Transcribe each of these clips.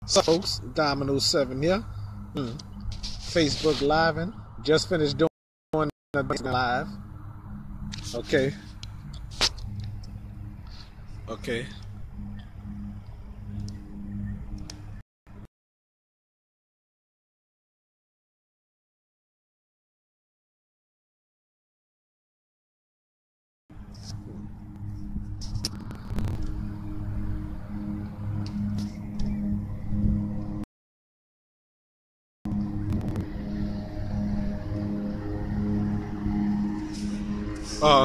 So folks, Dominoes 7 here. Facebook live and just finished doing the live. Okay. Okay.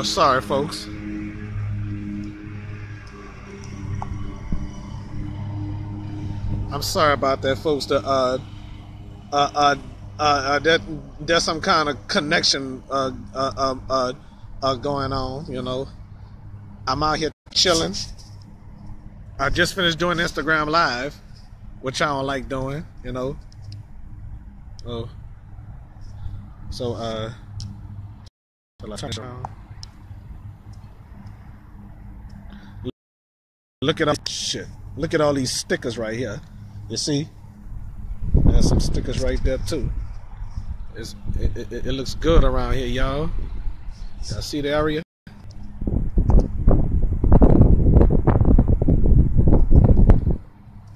Sorry folks. I'm sorry about that, folks. There's some kind of connection going on. You know, I'm out here chilling. I just finished doing Instagram live, which I don't like doing. You know. So till I turn around. Look at all shit. Look at all these stickers right here. You see? There's some stickers right there too. It looks good around here, y'all. Y'all see the area?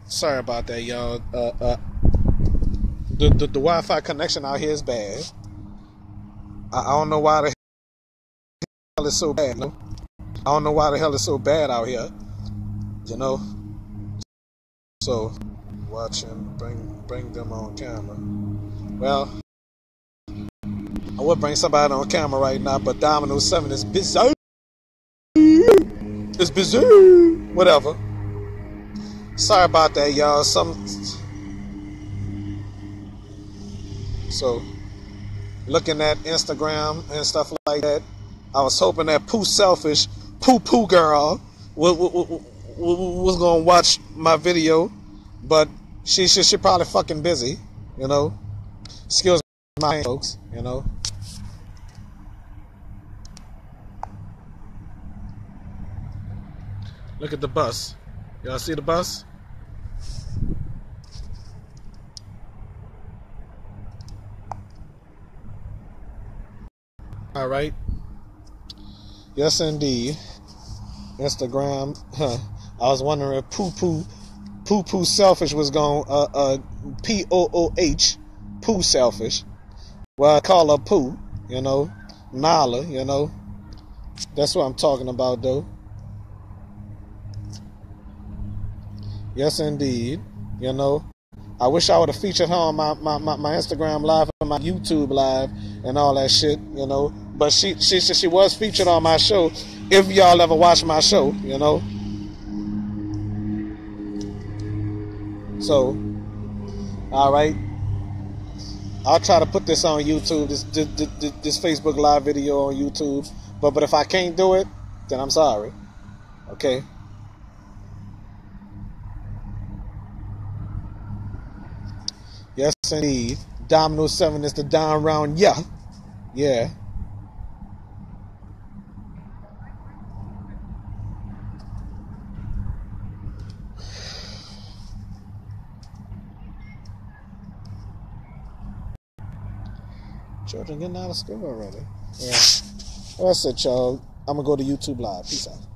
Sorry about that, y'all. The Wi-Fi connection out here is bad. I don't know why the hell it's so bad. No? I don't know why the hell it's so bad out here. You know. So, watch and bring them on camera. Well, I would bring somebody on camera right now, but Dominoes 7 is busy. It's busy. Whatever. Sorry about that, y'all. So, looking at Instagram and stuff like that, I was hoping that Selfish Poo Girl was gonna watch my video, but she probably fucking busy, you know. Excuse my folks, you know. Look at the bus. Y'all see the bus? All right. Yes, indeed. Instagram. I was wondering if Poo Selfish was going POOH Poo Selfish. Well, I call her Poo, you know, Nala, you know. That's what I'm talking about, though. Yes, indeed. You know, I wish I would have featured her on my Instagram live and my YouTube live and all that shit, you know. But she was featured on my show. If y'all ever watch my show, you know. So, all right. I'll try to put this on YouTube, this Facebook live video on YouTube. But if I can't do it, then I'm sorry. Okay. Yes, indeed. Dominoes 7 is the down round. Yeah. Yeah. Children getting out of school already. Yeah. Well, that's it, y'all. I'm going to go to YouTube Live. Peace out.